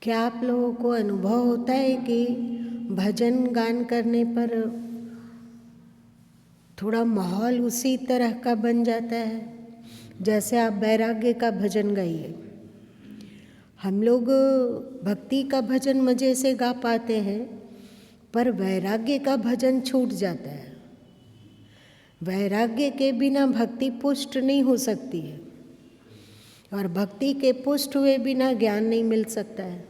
क्या आप लोगों को अनुभव होता है कि भजन गान करने पर थोड़ा माहौल उसी तरह का बन जाता है जैसे आप वैराग्य का भजन गाइए? हम लोग भक्ति का भजन मज़े से गा पाते हैं, पर वैराग्य का भजन छूट जाता है। वैराग्य के बिना भक्ति पुष्ट नहीं हो सकती है, और भक्ति के पुष्ट हुए बिना ज्ञान नहीं मिल सकता है।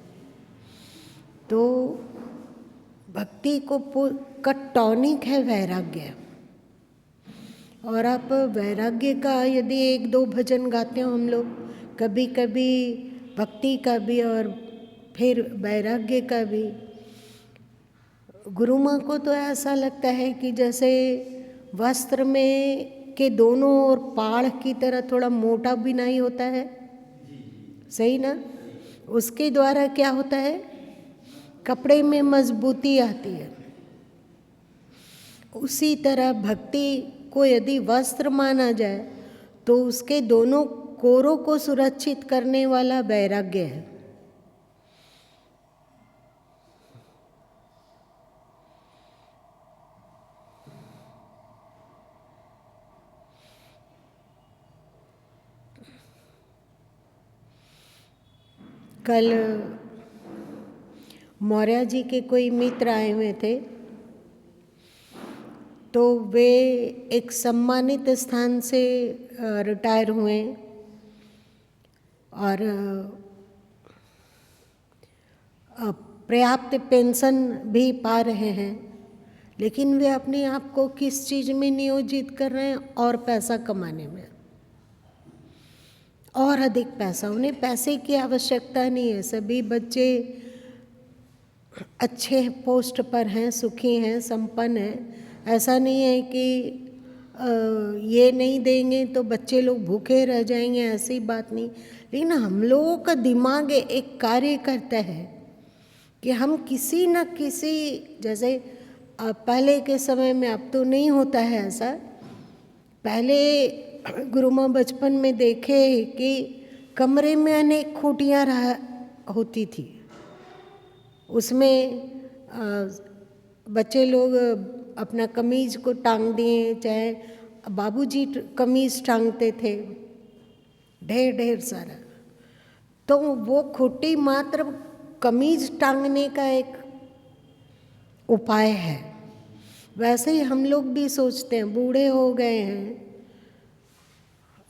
तो भक्ति का टॉनिक है वैराग्य। और आप वैराग्य का यदि एक दो भजन गाते हो, हम लोग कभी कभी भक्ति का भी और फिर वैराग्य का भी, गुरु माँ को तो ऐसा लगता है कि जैसे वस्त्र में के दोनों ओर पाड़ की तरह थोड़ा मोटा बिनाई होता है, सही ना? उसके द्वारा क्या होता है, कपड़े में मजबूती आती है। उसी तरह भक्ति को यदि वस्त्र माना जाए तो उसके दोनों कोरों को सुरक्षित करने वाला वैराग्य है। कल मौर्य जी के कोई मित्र आए हुए थे, तो वे एक सम्मानित स्थान से रिटायर हुए और पर्याप्त पेंशन भी पा रहे हैं, लेकिन वे अपने आप को किस चीज़ में नियोजित कर रहे हैं? और पैसा कमाने में, और अधिक पैसा। उन्हें पैसे की आवश्यकता नहीं है। सभी बच्चे अच्छे पोस्ट पर हैं, सुखी हैं, संपन्न हैं। ऐसा नहीं है कि ये नहीं देंगे तो बच्चे लोग भूखे रह जाएंगे, ऐसी बात नहीं। लेकिन हम लोगों का दिमाग एक कार्य करता है कि हम किसी न किसी, जैसे पहले के समय में, अब तो नहीं होता है ऐसा, पहले गुरु माँ बचपन में देखे कि कमरे में अनेक खूटियाँ होती थी। उसमें बच्चे लोग अपना कमीज को टांग दिए, चाहे बाबूजी कमीज टांगते थे, ढेर ढेर सारा। तो वो खूटी मात्र कमीज टांगने का एक उपाय है। वैसे ही हम लोग भी सोचते हैं, बूढ़े हो गए हैं,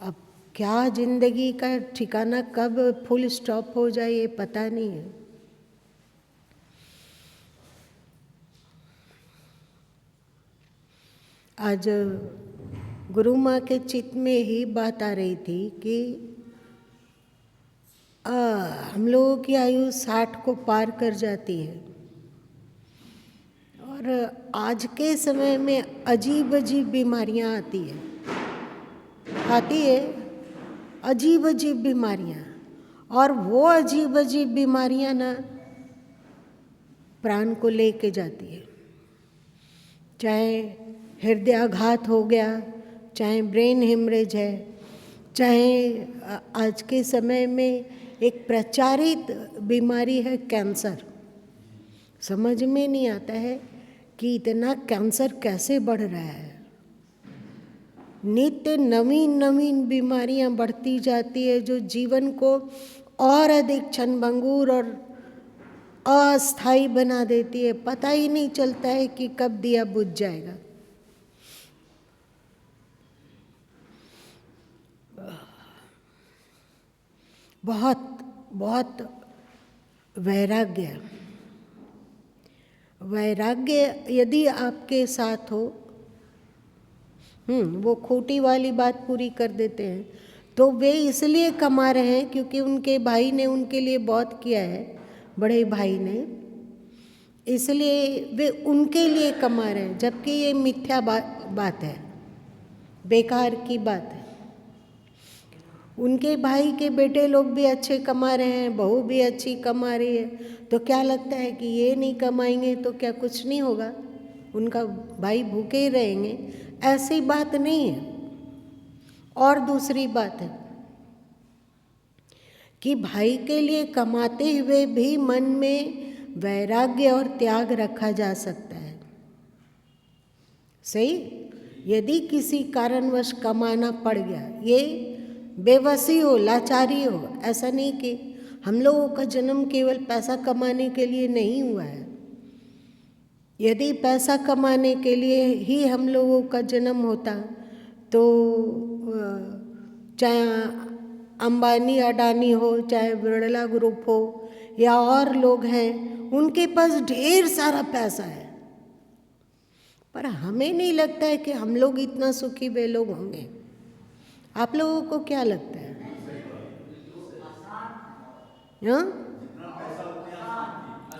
अब क्या जिंदगी का ठिकाना कब फुल स्टॉप हो जाए ये पता नहीं है। आज गुरु माँ के चित्त में ही बात आ रही थी कि हम लोगों की आयु 60 को पार कर जाती है, और आज के समय में अजीब अजीब बीमारियाँ आती है अजीब अजीब बीमारियाँ। और वो अजीब अजीब बीमारियाँ ना प्राण को लेके जाती है। चाहे हृदयाघात हो गया, चाहे ब्रेन हेमरेज है, चाहे आज के समय में एक प्रचारित बीमारी है कैंसर। समझ में नहीं आता है कि इतना कैंसर कैसे बढ़ रहा है। नित्य नवीन नवीन बीमारियां बढ़ती जाती है, जो जीवन को और अधिक क्षणभंगुर और अस्थायी बना देती है। पता ही नहीं चलता है कि कब दिया बुझ जाएगा। बहुत बहुत वैराग्य यदि आपके साथ हो, वो खोटी वाली बात पूरी कर देते हैं। तो वे इसलिए कमा रहे हैं क्योंकि उनके भाई ने उनके लिए बहुत किया है, बड़े भाई ने, इसलिए वे उनके लिए कमा रहे हैं। जबकि ये मिथ्या बात है, बेकार की बात है। उनके भाई के बेटे लोग भी अच्छे कमा रहे हैं, बहू भी अच्छी कमा रही है, तो क्या लगता है कि ये नहीं कमाएंगे तो क्या कुछ नहीं होगा, उनका भाई भूखे ही रहेंगे? ऐसी बात नहीं है। और दूसरी बात है कि भाई के लिए कमाते हुए भी मन में वैराग्य और त्याग रखा जा सकता है। सही? यदि किसी कारणवश कमाना पड़ गया, ये बेबसी हो, लाचारी हो, ऐसा नहीं कि हम लोगों का जन्म केवल पैसा कमाने के लिए नहीं हुआ है। यदि पैसा कमाने के लिए ही हम लोगों का जन्म होता तो चाहे अंबानी अडानी हो, चाहे बिरला ग्रुप हो या और लोग हैं, उनके पास ढेर सारा पैसा है, पर हमें नहीं लगता है कि हम लोग इतना सुखी वे लोग होंगे। आप लोगों को क्या लगता है? हाँ?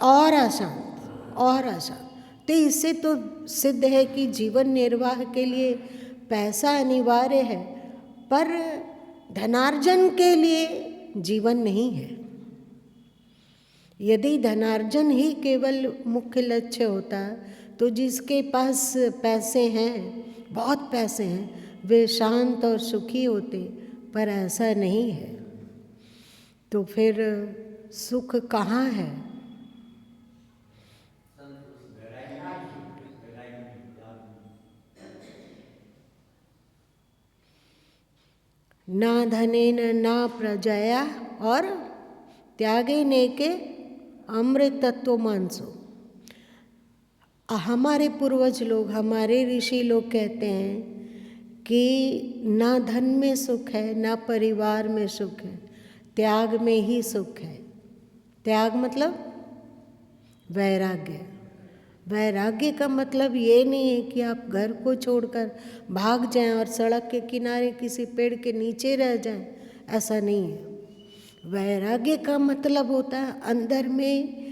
और आसान। तो इससे तो सिद्ध है कि जीवन निर्वाह के लिए पैसा अनिवार्य है, पर धनार्जन के लिए जीवन नहीं है। यदि धनार्जन ही केवल मुख्य लक्ष्य होता तो जिसके पास पैसे हैं, बहुत पैसे हैं, वे शांत और सुखी होते, पर ऐसा नहीं है। तो फिर सुख कहाँ है? ना धनेन ना प्रजया और त्यागे नेके अमृत तत्व मानसो। हमारे पूर्वज लोग, हमारे ऋषि लोग कहते हैं कि ना धन में सुख है, ना परिवार में सुख है, त्याग में ही सुख है। त्याग मतलब वैराग्य। वैराग्य का मतलब ये नहीं है कि आप घर को छोड़कर भाग जाएं और सड़क के किनारे किसी पेड़ के नीचे रह जाएं, ऐसा नहीं है। वैराग्य का मतलब होता है अंदर में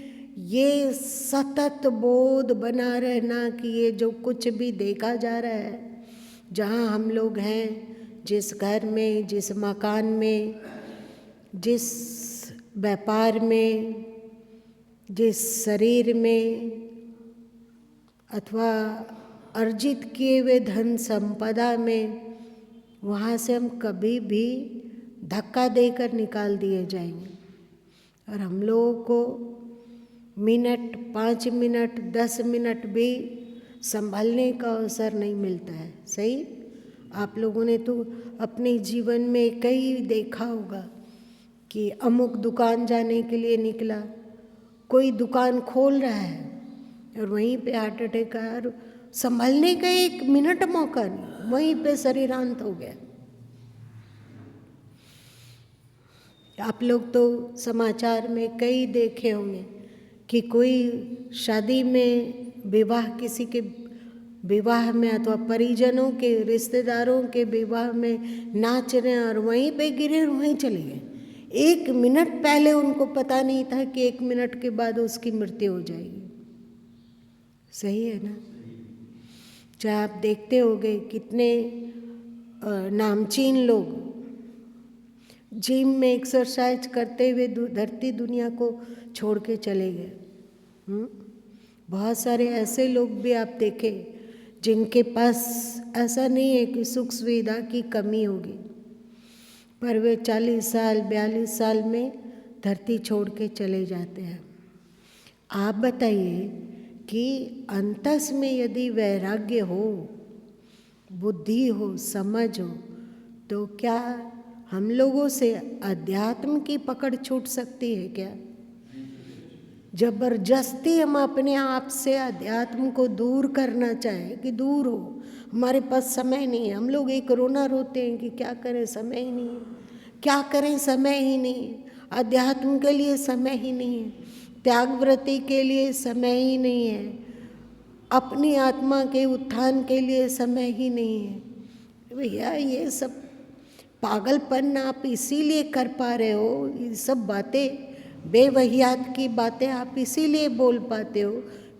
ये सतत बोध बना रहना कि ये जो कुछ भी देखा जा रहा है, जहाँ हम लोग हैं, जिस घर में, जिस मकान में, जिस व्यापार में, जिस शरीर में, अथवा अर्जित किए हुए धन संपदा में, वहाँ से हम कभी भी धक्का देकर निकाल दिए जाएंगे और हम लोगों को मिनट, 5 मिनट, 10 मिनट भी संभलने का अवसर नहीं मिलता है। सही? आप लोगों ने तो अपने जीवन में कई देखा होगा कि अमुक दुकान जाने के लिए निकला, कोई दुकान खोल रहा है और वहीं पे हार्ट अटैक आया और संभलने का 1 मिनट मौका नहीं, वहीं पे शरीरांत हो गया। आप लोग तो समाचार में कई देखे होंगे कि कोई शादी में, विवाह, किसी के विवाह में अथवा परिजनों के, रिश्तेदारों के विवाह में नाच रहे हैं और वहीं पे गिरे और वहीं चले गए। 1 मिनट पहले उनको पता नहीं था कि 1 मिनट के बाद उसकी मृत्यु हो जाएगी। सही है ना? चाहे आप देखते होंगे कितने नामचीन लोग जिम में एक्सरसाइज करते हुए धरती दुनिया को छोड़ के चले गए। बहुत सारे ऐसे लोग भी आप देखें जिनके पास ऐसा नहीं है कि सुख सुविधा की कमी होगी, पर वे 40 साल, 42 साल में धरती छोड़ के चले जाते हैं। आप बताइए कि अंतस में यदि वैराग्य हो, बुद्धि हो, समझ हो, तो क्या हम लोगों से अध्यात्म की पकड़ छूट सकती है क्या? जबरदस्ती हम अपने आप से अध्यात्म को दूर करना चाहें कि दूर हो, हमारे पास समय नहीं है। हम लोग एक रोना रोते हैं कि क्या करें, समय ही नहीं है, क्या करें, समय ही नहीं है, अध्यात्म के लिए समय ही नहीं है, त्यागव्रति के लिए समय ही नहीं है, अपनी आत्मा के उत्थान के लिए समय ही नहीं है। भैया ये सब पागलपन आप इसीलिए कर पा रहे हो, ये सब बातें, बेवहियात की बातें आप इसीलिए बोल पाते हो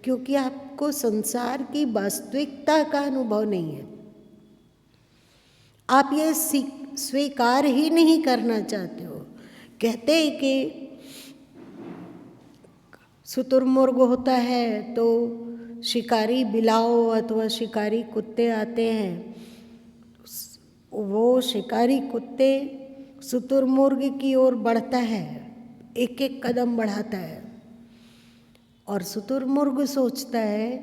क्योंकि आपको संसार की वास्तविकता का अनुभव नहीं है। आप ये स्वीकार ही नहीं करना चाहते हो। कहते हैं कि शुतुरमुर्ग होता है तो शिकारी बिलाव अथवा शिकारी कुत्ते आते हैं, वो शिकारी कुत्ते शुतुरमुर्ग की ओर बढ़ता है, एक एक कदम बढ़ाता है, और शुतुरमुर्ग सोचता है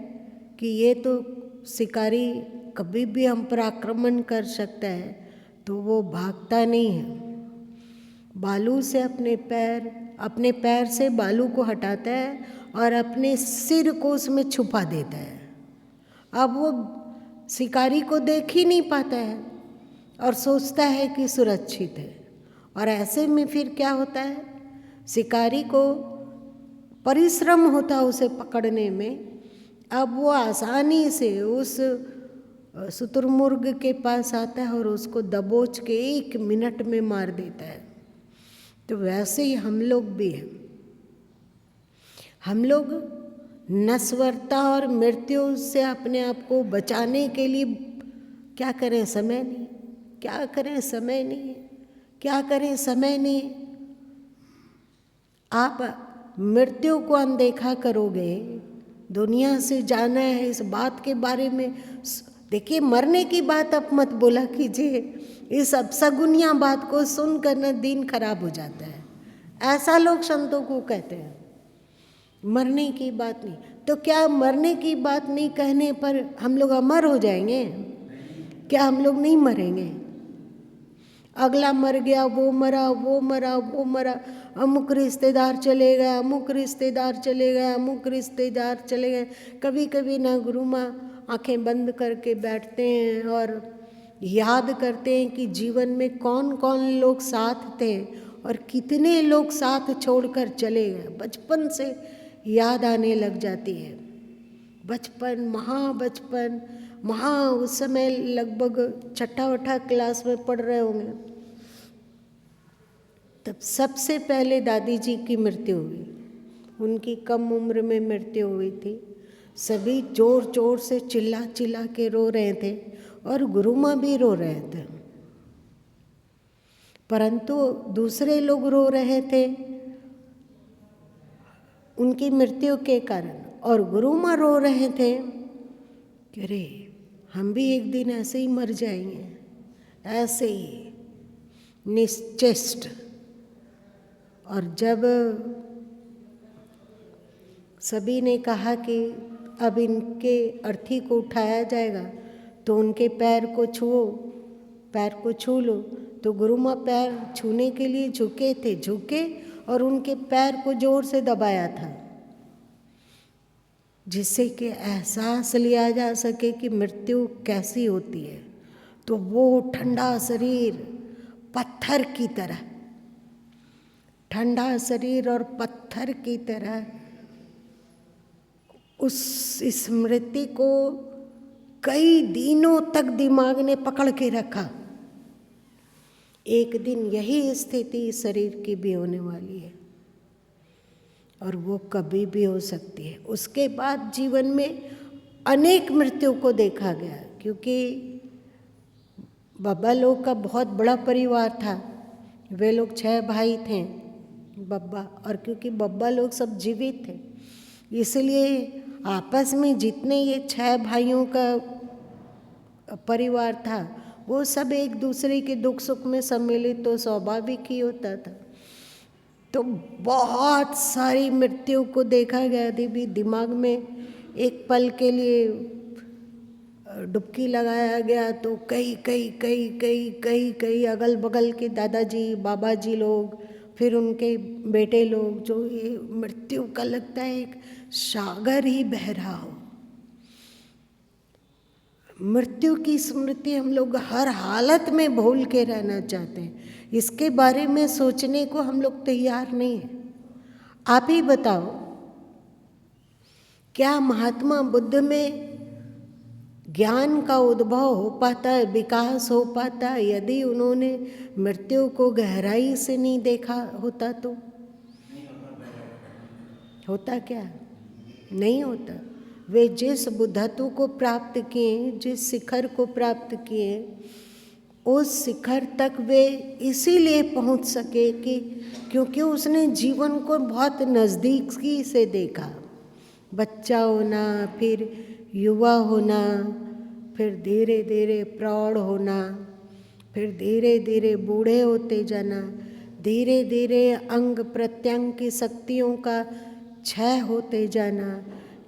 कि ये तो शिकारी कभी भी हम पर आक्रमण कर सकता है, तो वो भागता नहीं है। बालू से अपने पैर से बालू को हटाता है और अपने सिर को उसमें छुपा देता है। अब वो शिकारी को देख ही नहीं पाता है और सोचता है कि सुरक्षित है। और ऐसे में फिर क्या होता है, शिकारी को परिश्रम होता है उसे पकड़ने में। अब वो आसानी से उस शुतुरमुर्ग के पास आता है और उसको दबोच के 1 मिनट में मार देता है। तो वैसे ही हम लोग भी हैं। हम लोग नश्वरता और मृत्यु से अपने आप को बचाने के लिए क्या करें, समय नहीं, क्या करें, समय नहीं, क्या करें, समय नहीं। आप मृत्यु को अनदेखा करोगे, दुनिया से जाना है, इस बात के बारे में देखिए, मरने की बात आप मत बोला कीजिए। इस अपशगुनिया बात को सुनकर न दिन खराब हो जाता है, ऐसा लोग संतों को कहते हैं। मरने की बात नहीं, तो क्या मरने की बात नहीं कहने पर हम लोग अमर हो जाएंगे? क्या हम लोग नहीं मरेंगे? अगला मर गया, वो मरा, वो मरा, वो मरा, अमुक रिश्तेदार चले गए, अमुक रिश्तेदार चले गए, अमुक रिश्तेदार चले गए। कभी कभी ना गुरु माँ आंखें बंद करके बैठते हैं और याद करते हैं कि जीवन में कौन कौन लोग साथ थे और कितने लोग साथ छोड़कर चले गए। बचपन से याद आने लग जाती है। बचपन, बचपन उस समय लगभग 6ठी क्लास में पढ़ रहे होंगे। तब सबसे पहले दादी जी की मृत्यु हुई। उनकी कम उम्र में मृत्यु हुई थी। सभी जोर जोर से चिल्ला चिल्ला के रो रहे थे और गुरु माँ भी रो रहे थे, परंतु दूसरे लोग रो रहे थे उनकी मृत्यु के कारण, और गुरु माँ रो रहे थे कि अरे हम भी एक दिन ऐसे ही मर जाएंगे, ऐसे ही निश्चित। और जब सभी ने कहा कि अब इनके अर्थी को उठाया जाएगा तो उनके पैर को छू लो, तो गुरु माँ पैर छूने के लिए झुके और उनके पैर को जोर से दबाया था, जिससे कि एहसास लिया जा सके कि मृत्यु कैसी होती है। तो वो ठंडा शरीर पत्थर की तरह, ठंडा शरीर और पत्थर की तरह उस स्मृति को कई दिनों तक दिमाग ने पकड़ के रखा। एक दिन यही स्थिति शरीर की भी होने वाली है और वो कभी भी हो सकती है। उसके बाद जीवन में अनेक मृत्यु को देखा गया, क्योंकि बाबा लोग का बहुत बड़ा परिवार था। वे लोग 6 भाई थे बब्बा, और क्योंकि बब्बा लोग सब जीवित थे इसलिए आपस में जितने ये 6 भाइयों का परिवार था वो सब एक दूसरे के दुख सुख में सम्मिलित तो स्वाभाविक ही होता था। तो बहुत सारी मृत्यु को देखा गया थी भी। दिमाग में एक पल के लिए डुबकी लगाया गया तो कई अगल बगल के दादाजी बाबा जी लोग, फिर उनके बेटे लोग, जो ये मृत्यु का लगता है एक सागर ही बह रहा हो। मृत्यु की स्मृति हम लोग हर हालत में भूल के रहना चाहते हैं, इसके बारे में सोचने को हम लोग तैयार नहीं हैं। आप ही बताओ, क्या महात्मा बुद्ध में ज्ञान का उद्भव हो पाता है, विकास हो पाता है, यदि उन्होंने मृत्यु को गहराई से नहीं देखा होता? तो होता क्या? नहीं होता। वे जिस बुद्धत्व को प्राप्त किए, जिस शिखर को प्राप्त किए, उस शिखर तक वे इसीलिए पहुंच सके कि क्योंकि उसने जीवन को बहुत नज़दीकी से देखा। बच्चा होना, फिर युवा होना, फिर धीरे धीरे प्रौढ़ होना, फिर धीरे धीरे बूढ़े होते जाना, धीरे धीरे अंग प्रत्यंग की शक्तियों का क्षय होते जाना,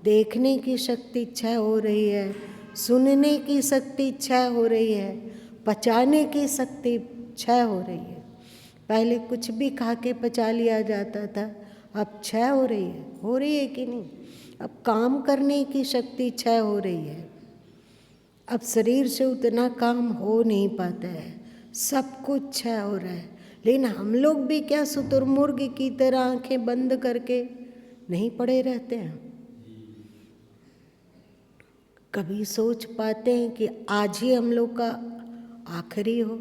देखने की शक्ति क्षय हो रही है, सुनने की शक्ति क्षय हो रही है, पचाने की शक्ति क्षय हो रही है। पहले कुछ भी खा के पचा लिया जाता था, अब क्षय हो रही है कि नहीं? अब काम करने की शक्ति क्षय हो रही है, अब शरीर से उतना काम हो नहीं पाता है, सब कुछ क्षय हो रहा है। लेकिन हम लोग भी क्या शुतुरमुर्ग की तरह आंखें बंद करके नहीं पड़े रहते हैं? कभी सोच पाते हैं कि आज ही हम लोग का आखिरी हो?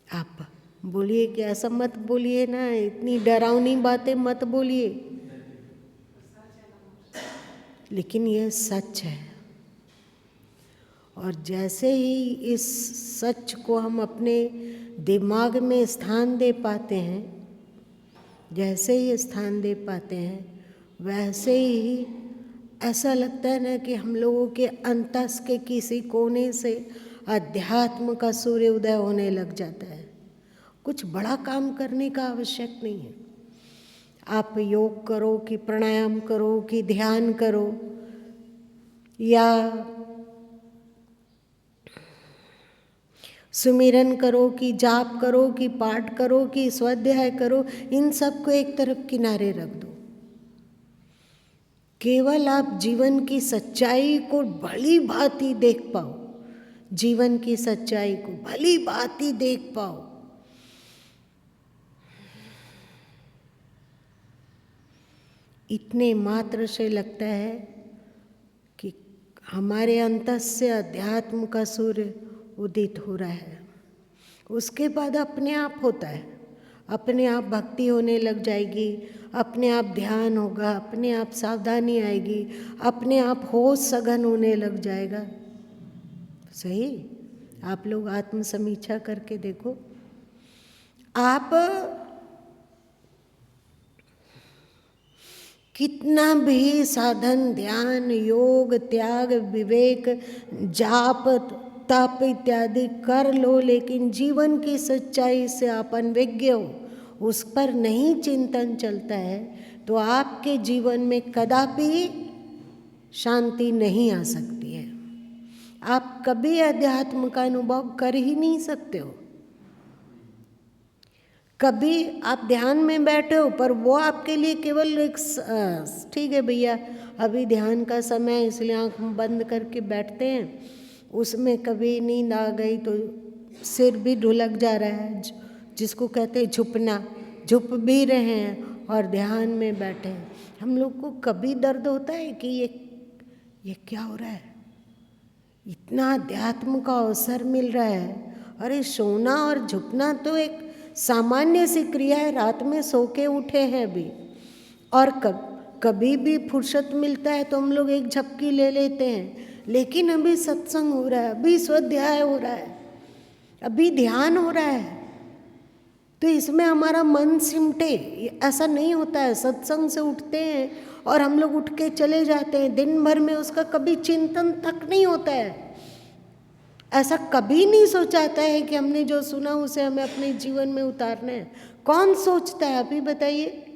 आप बोलिए कि ऐसा मत बोलिए ना, इतनी डरावनी बातें मत बोलिए, लेकिन यह सच है। और जैसे ही इस सच को हम अपने दिमाग में स्थान दे पाते हैं, जैसे ही स्थान दे पाते हैं, वैसे ही ऐसा लगता है ना कि हम लोगों के अंतस के किसी कोने से अध्यात्म का सूर्य उदय होने लग जाता है। कुछ बड़ा काम करने का आवश्यक नहीं है। आप योग करो कि प्राणायाम करो कि ध्यान करो या सुमिरन करो कि जाप करो कि पाठ करो कि स्वाध्याय करो, इन सब को एक तरफ किनारे रख दो। केवल आप जीवन की सच्चाई को भली भांति देख पाओ, जीवन की सच्चाई को भली भांति देख पाओ। इतने मात्र से लगता है कि हमारे अंतस से अध्यात्म का सूर्य उदित हो रहा है। उसके बाद अपने आप होता है, अपने आप भक्ति होने लग जाएगी, अपने आप ध्यान होगा, अपने आप सावधानी आएगी, अपने आप होश सघन होने लग जाएगा। सही? आप लोग आत्म समीक्षा करके देखो। आप कितना भी साधन, ध्यान, योग, त्याग, विवेक, जाप, तप इत्यादि कर लो, लेकिन जीवन की सच्चाई से आप अनभिज्ञ हो, उस पर नहीं चिंतन चलता है, तो आपके जीवन में कदापि शांति नहीं आ सकती है। आप कभी अध्यात्म का अनुभव कर ही नहीं सकते हो। कभी आप ध्यान में बैठे हो, पर वो आपके लिए केवल एक ठीक है भैया अभी ध्यान का समय है इसलिए आँख बंद करके बैठते हैं, उसमें कभी नींद आ गई तो सिर भी ढुलक जा रहा है, जिसको कहते हैं झुपना, झुप भी रहे हैं और ध्यान में बैठे हैं। हम लोग को कभी दर्द होता है कि ये क्या हो रहा है, इतना अध्यात्म का अवसर मिल रहा है। अरे सोना और झुकना तो एक सामान्य सी क्रिया है, रात में सो के उठे हैं अभी, और कभी भी फुर्सत मिलता है तो हम लोग एक झपकी ले लेते हैं। लेकिन अभी सत्संग हो रहा है, अभी स्वाध्याय हो रहा है, अभी ध्यान हो रहा है, तो इसमें हमारा मन सिमटे। ऐसा नहीं होता है। सत्संग से उठते हैं और हम लोग उठ के चले जाते हैं, दिन भर में उसका कभी चिंतन तक नहीं होता है। ऐसा कभी नहीं सोचाता है कि हमने जो सुना उसे हमें अपने जीवन में उतारना है। कौन सोचता है अभी बताइए?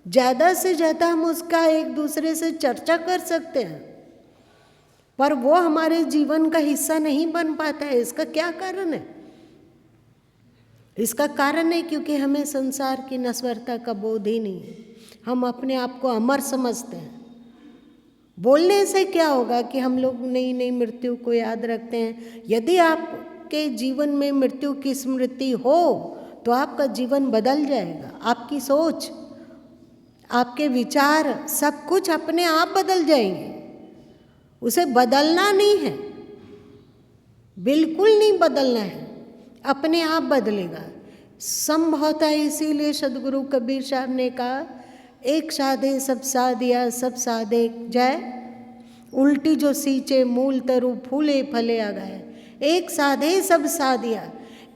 ज़्यादा से ज़्यादा हम उसका एक दूसरे से चर्चा कर सकते हैं, पर वो हमारे जीवन का हिस्सा नहीं बन पाता है। इसका क्या कारण है? इसका कारण है क्योंकि हमें संसार की नश्वरता का बोध ही नहीं है। हम अपने आप को अमर समझते हैं। बोलने से क्या होगा कि हम लोग नई नई मृत्यु को याद रखते हैं। यदि आपके जीवन में मृत्यु की स्मृति हो तो आपका जीवन बदल जाएगा। आपकी सोच, आपके विचार, सब कुछ अपने आप बदल जाएंगे। उसे बदलना नहीं है, बिल्कुल नहीं बदलना है, अपने आप बदलेगा। संभवतः इसीलिए सदगुरु कबीर साहब ने कहा, एक साधे सब साधिया सब साधे जाए, उल्टी जो सींचे मूल तरु फूले फले आ गए। एक साधे सब साधिया,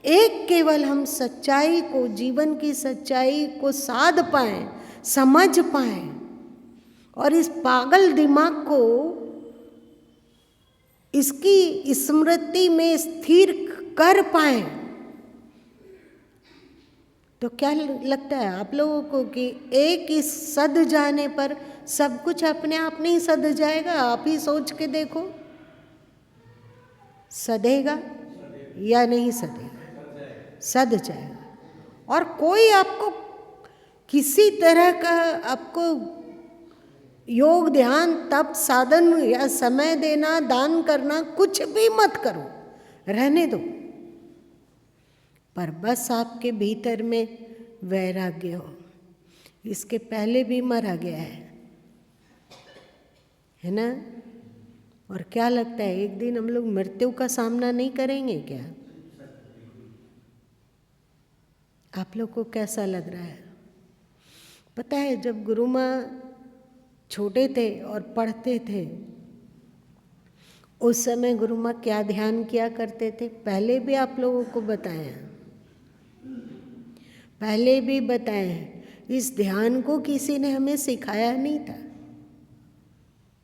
एक केवल हम सच्चाई को, जीवन की सच्चाई को साध पाएं, समझ पाएं, और इस पागल दिमाग को इसकी स्मृति में स्थिर कर पाए, तो क्या लगता है आप लोगों को कि एक इस सद जाने पर सब कुछ अपने आप नहीं सद जाएगा? आप ही सोच के देखो, सदेगा या नहीं सदेगा? सद जाएगा। और कोई आपको किसी तरह का आपको योग, ध्यान, तप, साधन या समय देना, दान करना, कुछ भी मत करो, रहने दो, पर बस आपके भीतर में वैराग्य हो। इसके पहले भी मरा गया है ना? और क्या लगता है एक दिन हम लोग मृत्यु का सामना नहीं करेंगे क्या? आप लोग को कैसा लग रहा है? पता है, जब गुरु माँ छोटे थे और पढ़ते थे, उस समय गुरु माँ क्या ध्यान किया करते थे? पहले भी आप लोगों को बताया, पहले भी बताए हैं। इस ध्यान को किसी ने हमें सिखाया नहीं था,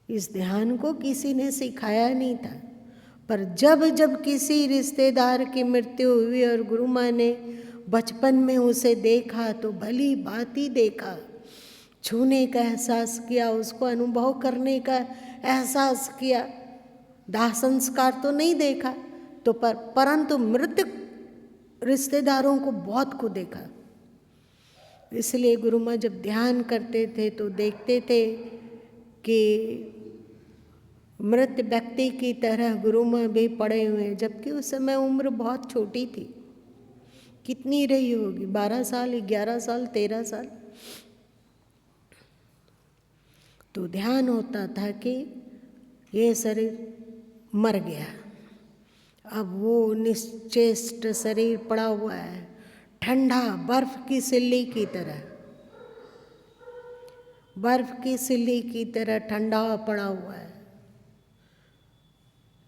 इस ध्यान को किसी ने सिखाया नहीं था। पर जब जब किसी रिश्तेदार की मृत्यु हुई और गुरु माँ ने बचपन में उसे देखा तो भली भांति देखा, छूने का एहसास किया, उसको अनुभव करने का एहसास किया। दाह संस्कार तो नहीं देखा, तो परंतु मृत रिश्तेदारों को बहुत को देखा। इसलिए गुरु माँ जब ध्यान करते थे तो देखते थे कि मृत व्यक्ति की तरह गुरु माँ भी पड़े हुए हैं, जबकि उस समय उम्र बहुत छोटी थी। कितनी रही होगी? 12 साल, 11 साल, 13 साल। तो ध्यान होता था कि ये शरीर मर गया, अब वो निश्चेष्ट शरीर पड़ा हुआ है, ठंडा बर्फ की सिल्ली की तरह, बर्फ की सिल्ली की तरह ठंडा पड़ा हुआ है।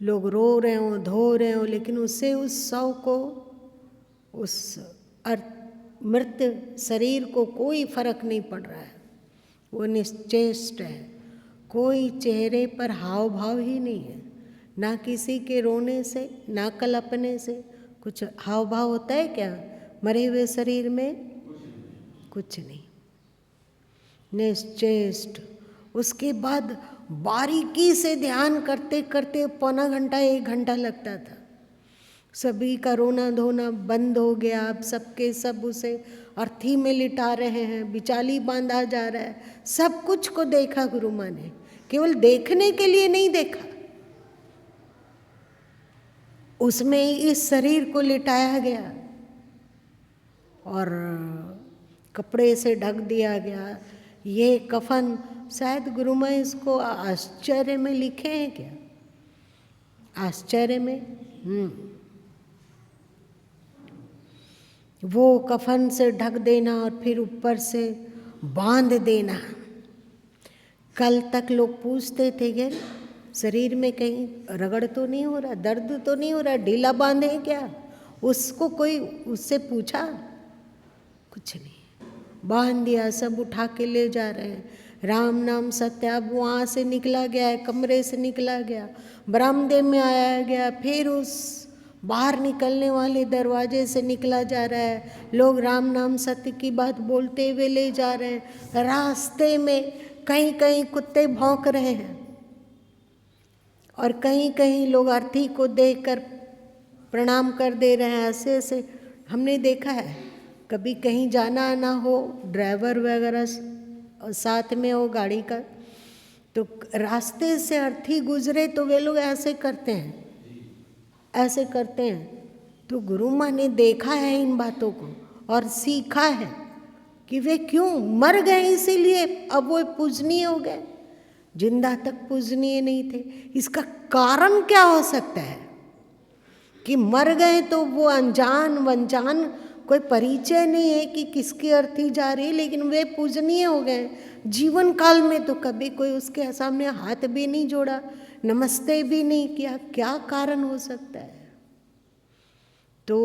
लोग रो रहे हों, धो रहे हों, लेकिन उससे उस शव को, उस मृत शरीर को कोई फर्क नहीं पड़ रहा है। वो निश्चेष्ट है, कोई चेहरे पर हाव भाव ही नहीं है, ना किसी के रोने से, ना कल्पने से। कुछ हाव भाव होता है क्या मरे हुए शरीर में? कुछ नहीं, निश्चेष्ट। उसके बाद बारीकी से ध्यान करते करते पौना घंटा, 1 घंटा लगता था। सभी का रोना धोना बंद हो गया। अब सबके सब उसे अर्थी में लिटा रहे हैं, बिचाली बांधा जा रहा है। सब कुछ को देखा गुरु माँ ने, केवल देखने के लिए नहीं देखा, उसमें इस शरीर को लिटाया गया और कपड़े से ढक दिया गया। ये कफन, शायद गुरु माँ इसको आश्चर्य में लिखे हैं क्या? आश्चर्य में वो कफन से ढक देना और फिर ऊपर से बांध देना। कल तक लोग पूछते थे कि शरीर में कहीं रगड़ तो नहीं हो रहा, दर्द तो नहीं हो रहा, ढीला बांधे क्या? उसको कोई उससे पूछा? कुछ नहीं, बांध दिया। सब उठा के ले जा रहे हैं। राम नाम सत्य अब वहाँ से निकला गया है, कमरे से निकला गया, बरामदे में आया गया, फिर उस बाहर निकलने वाले दरवाजे से निकला जा रहा है। लोग राम नाम सत्य की बात बोलते हुए ले जा रहे हैं। रास्ते में कहीं कहीं कुत्ते भौंक रहे हैं और कहीं कहीं लोग अर्थी को देखकर प्रणाम कर दे रहे हैं। ऐसे ऐसे हमने देखा है। कभी कहीं जाना आना हो, ड्राइवर वगैरह साथ में हो गाड़ी का, तो रास्ते से अर्थी गुजरे तो वे लोग ऐसे करते हैं, ऐसे करते हैं। तो गुरु माँ ने देखा है इन बातों को और सीखा है कि वे क्यों मर गए, इसीलिए अब वो पूजनीय हो गए, जिंदा तक पूजनीय नहीं थे। इसका कारण क्या हो सकता है कि मर गए तो वो अनजान वनजान, कोई परिचय नहीं है कि किसकी अर्थी जा रही है, लेकिन वे पूजनीय हो गए। जीवन काल में तो कभी कोई उसके सामने हाथ भी नहीं जोड़ा, नमस्ते भी नहीं किया। क्या कारण हो सकता है? तो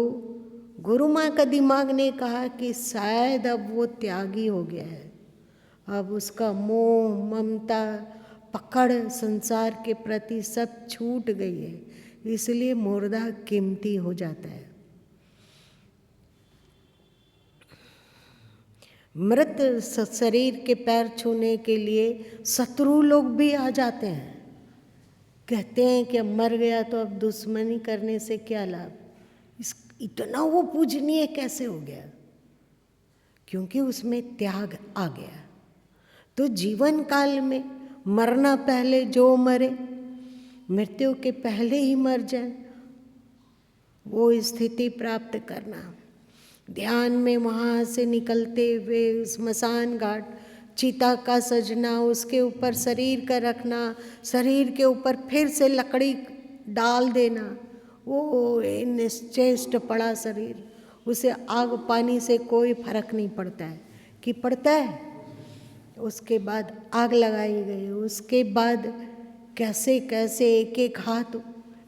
गुरु माँ का दिमाग ने कहा कि शायद अब वो त्यागी हो गया है, अब उसका मोह ममता पकड़ संसार के प्रति सब छूट गई है, इसलिए मुर्दा कीमती हो जाता है। मृत शरीर के पैर छूने के लिए शत्रु लोग भी आ जाते हैं, कहते हैं कि अब मर गया तो अब दुश्मनी करने से क्या लाभ। इतना वो पूजनीय कैसे हो गया? क्योंकि उसमें त्याग आ गया। तो जीवन काल में मरना पहले जो मरे, मृत्यु के पहले ही मर जाए, वो स्थिति प्राप्त करना। ध्यान में वहाँ से निकलते हुए स्मशान घाट, चिता का सजना, उसके ऊपर शरीर का रखना, शरीर के ऊपर फिर से लकड़ी डाल देना, वो निश्चेष्ट पड़ा शरीर, उसे आग पानी से कोई फर्क नहीं पड़ता है कि पड़ता है। उसके बाद आग लगाई गई, उसके बाद कैसे कैसे एक एक हाथ,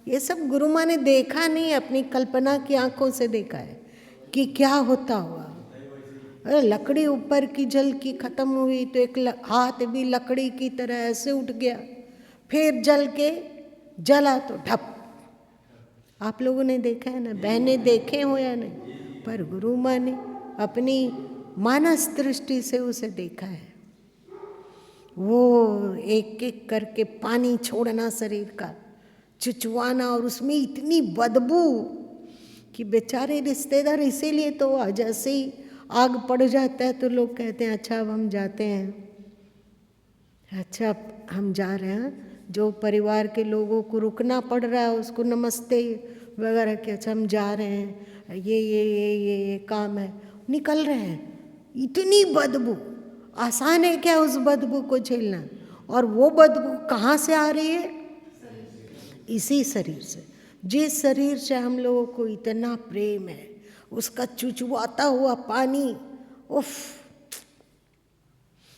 ये सब गुरु माँ ने देखा नहीं, अपनी कल्पना की आंखों से देखा है कि क्या होता हुआ। अरे लकड़ी ऊपर की जल की खत्म हुई तो एक हाथ भी लकड़ी की तरह ऐसे उठ गया, फिर जल के जला तो ढप। आप लोगों ने देखा है ना, बहनें देखे हो या नहीं, पर गुरु माँ ने अपनी मानस दृष्टि से उसे देखा है। वो एक एक करके पानी छोड़ना शरीर का, चुचवाना, और उसमें इतनी बदबू कि बेचारे रिश्तेदार, इसीलिए तो जैसे ही आग पड़ जाता है तो लोग कहते हैं अच्छा अब हम जाते हैं, अच्छा अब हम जा रहे हैं। जो परिवार के लोगों को रुकना पड़ रहा है उसको नमस्ते वगैरह कि अच्छा हम जा रहे हैं, ये काम है, निकल रहे हैं। इतनी बदबू, आसान है क्या उस बदबू को झेलना? और वो बदबू कहाँ से आ रही है? इसी शरीर से। जिस शरीर से हम लोगों को इतना प्रेम है, उसका चुचवाता हुआ पानी, उफ।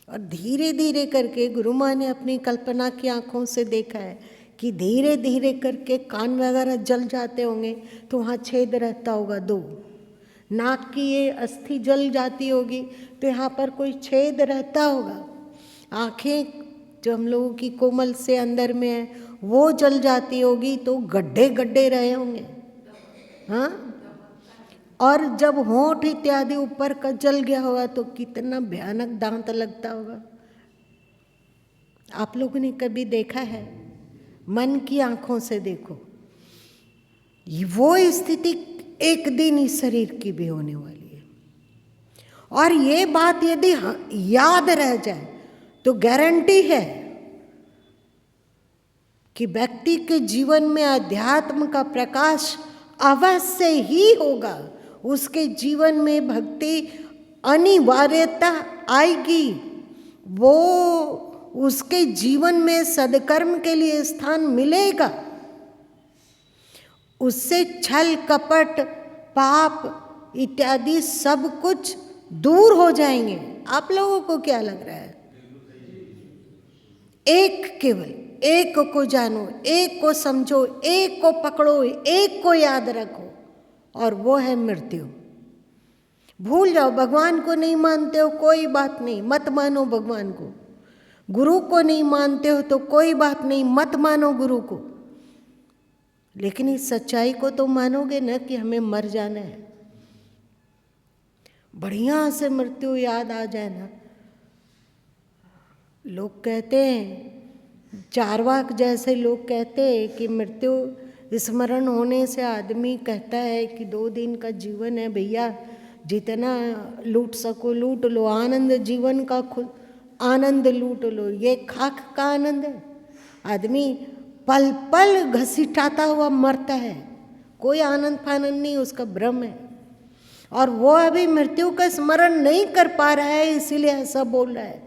और धीरे धीरे करके गुरु माँ ने अपनी कल्पना की आंखों से देखा है कि धीरे धीरे करके कान वगैरह जल जाते होंगे तो वहाँ छेद रहता होगा 2, नाक की ये अस्थि जल जाती होगी तो यहाँ पर कोई छेद रहता होगा, आँखें जो हम लोगों की कोमल से अंदर में है वो जल जाती होगी तो गड्ढे गड्ढे रहे होंगे, हाँ। और जब होंठ इत्यादि ऊपर का जल गया होगा तो कितना भयानक दांत लगता होगा। आप लोगों ने कभी देखा है? मन की आंखों से देखो, वो स्थिति एक दिन इस शरीर की भी होने वाली है। और ये बात यदि याद रह जाए तो गारंटी है कि व्यक्ति के जीवन में अध्यात्म का प्रकाश अवश्य ही होगा, उसके जीवन में भक्ति अनिवार्यता आएगी, वो उसके जीवन में सदकर्म के लिए स्थान मिलेगा, उससे छल कपट पाप इत्यादि सब कुछ दूर हो जाएंगे। आप लोगों को क्या लग रहा है? एक, केवल एक को जानो, एक को समझो, एक को पकड़ो, एक को याद रखो, और वो है मृत्यु। भूल जाओ, भगवान को नहीं मानते हो कोई बात नहीं, मत मानो भगवान को। गुरु को नहीं मानते हो तो कोई बात नहीं, मत मानो गुरु को। लेकिन इस सच्चाई को तो मानोगे ना कि हमें मर जाना है। बढ़िया से मृत्यु याद आ जाए ना। लोग कहते हैं, चारवाक जैसे लोग कहते हैं कि मृत्यु स्मरण होने से आदमी कहता है कि 2 दिन का जीवन है भैया, जितना लूट सको लूट लो, आनंद जीवन का खुद आनंद लूट लो। ये खाक का आनंद है। आदमी पल पल घसीटाता हुआ मरता है, कोई आनंद फानंद नहीं, उसका भ्रम है। और वो अभी मृत्यु का स्मरण नहीं कर पा रहा है, इसीलिए ऐसा बोल रहा है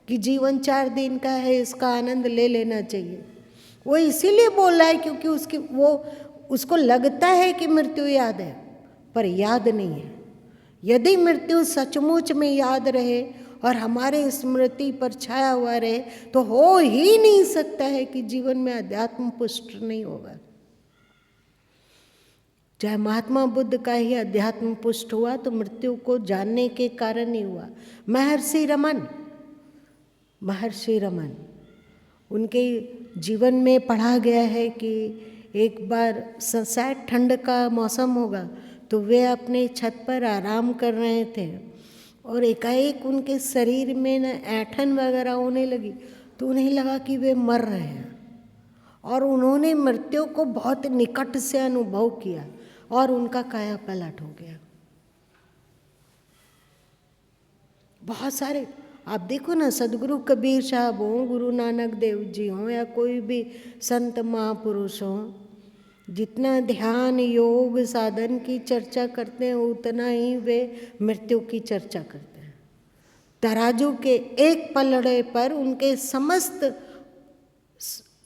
कि जीवन 4 दिन का है, इसका आनंद ले लेना चाहिए। वो इसीलिए बोल रहा है क्योंकि उसको लगता है कि मृत्यु याद है, पर याद नहीं है। यदि मृत्यु सचमुच में याद रहे और हमारे स्मृति पर छाया हुआ रहे तो हो ही नहीं सकता है कि जीवन में अध्यात्म पुष्ट नहीं होगा। चाहे महात्मा बुद्ध का ही अध्यात्म पुष्ट हुआ तो मृत्यु को जानने के कारण ही हुआ। महर्षि रमन उनके जीवन में पढ़ा गया है कि एक बार शायद ठंड का मौसम होगा तो वे अपने छत पर आराम कर रहे थे और एकाएक उनके शरीर में न ऐंठन वगैरह होने लगी, तो उन्हें लगा कि वे मर रहे हैं और उन्होंने मृत्यु को बहुत निकट से अनुभव किया और उनका काया पलट हो गया। बहुत सारे आप देखो ना, सदगुरु कबीर साहब हों, गुरु नानक देव जी हों या कोई भी संत महापुरुष हों, जितना ध्यान योग साधन की चर्चा करते हैं उतना ही वे मृत्यु की चर्चा करते हैं। तराजू के एक पलड़े पर उनके समस्त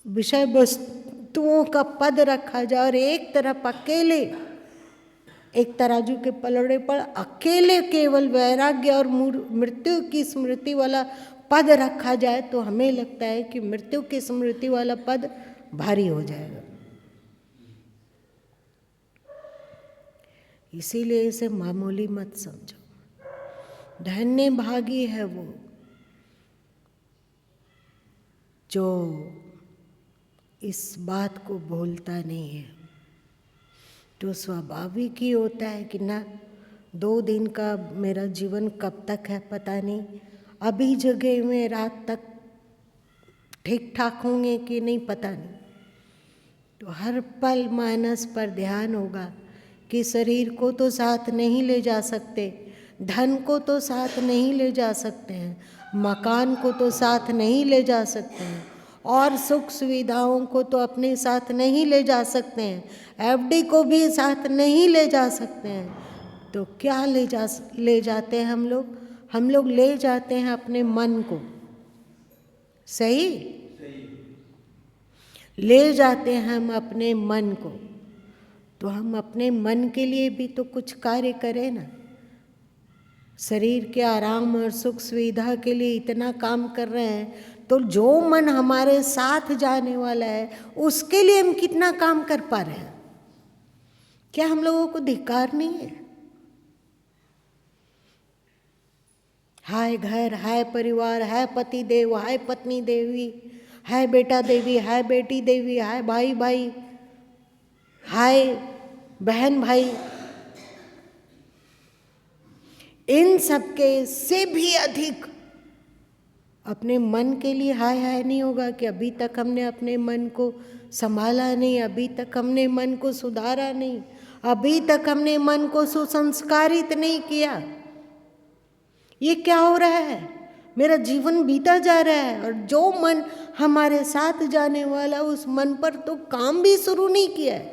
विषय वस्तुओं का पद रखा जाए और एक तरफ अकेले, एक तराजू के पलड़े पर अकेले केवल वैराग्य और मृत्यु की स्मृति वाला पद रखा जाए तो हमें लगता है कि मृत्यु की स्मृति वाला पद भारी हो जाएगा। इसीलिए इसे मामूली मत समझो। धन्य भागी है वो जो इस बात को भूलता नहीं है। तो स्वाभाविक ही होता है कि ना 2 दिन का मेरा जीवन कब तक है पता नहीं, अभी जगह में रात तक ठीक ठाक होंगे कि नहीं पता नहीं। तो हर पल मानस पर ध्यान होगा कि शरीर को तो साथ नहीं ले जा सकते, धन को तो साथ नहीं ले जा सकते हैं, मकान को तो साथ नहीं ले जा सकते हैं और सुख सुविधाओं को तो अपने साथ नहीं ले जा सकते हैं, एफडी को भी साथ नहीं ले जा सकते हैं। तो क्या ले जाते हैं हम लोग? हम लोग ले जाते हैं अपने मन को। सही? ले जाते हैं हम अपने मन को। तो हम अपने मन के लिए भी तो कुछ कार्य करें ना। शरीर के आराम और सुख सुविधा के लिए इतना काम कर रहे हैं, तो जो मन हमारे साथ जाने वाला है उसके लिए हम कितना काम कर पा रहे हैं? क्या हम लोगों को धिक्कार नहीं है? हाय घर, हाय परिवार, हाय पति देव, हाय पत्नी देवी, हाय बेटा देवी, हाय बेटी देवी, हाय भाई भाई, हाय बहन भाई। इन सबके से भी अधिक अपने मन के लिए हाय हाय नहीं होगा कि अभी तक हमने अपने मन को संभाला नहीं, अभी तक हमने मन को सुधारा नहीं, अभी तक हमने मन को सुसंस्कारित नहीं किया। ये क्या हो रहा है? मेरा जीवन बीता जा रहा है और जो मन हमारे साथ जाने वाला उस मन पर तो काम भी शुरू नहीं किया है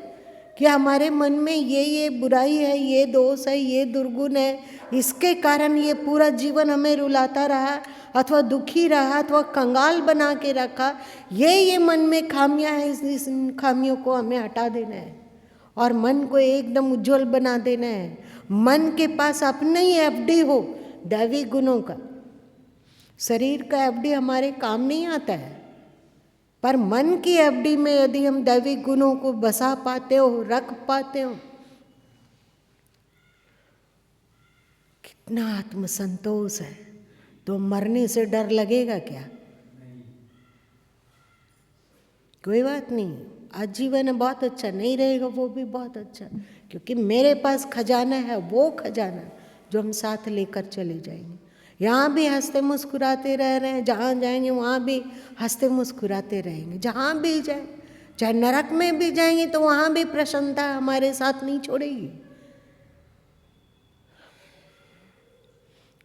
कि हमारे मन में ये बुराई है, ये दोष है, ये दुर्गुण है, इसके कारण ये पूरा जीवन हमें रुलाता रहा अथवा दुखी रहा अथवा कंगाल बना के रखा। ये मन में खामियां हैं, इस खामियों को हमें हटा देना है और मन को एकदम उज्जवल बना देना है। मन के पास अपना ही एफडी हो दैवी गुणों का। शरीर का एफडी हमारे काम नहीं आता है, पर मन की एफडी में यदि हम दैवी गुणों को बसा पाते हो, रख पाते हो, कितना आत्मसंतोष है। तो मरने से डर लगेगा क्या? कोई बात नहीं, आज जीवन है बहुत अच्छा, नहीं रहेगा वो भी बहुत अच्छा, क्योंकि मेरे पास खजाना है, वो खजाना जो हम साथ लेकर चले जाएंगे। यहाँ भी हंसते मुस्कुराते रह रहे हैं, जहाँ जाएंगे वहाँ भी हंसते मुस्कुराते रहेंगे। जहाँ भी जाए, चाहे नरक में भी जाएंगे तो वहाँ भी प्रसन्नता हमारे साथ नहीं छोड़ेगी।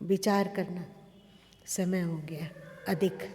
विचार करना। समय हो गया अधिक।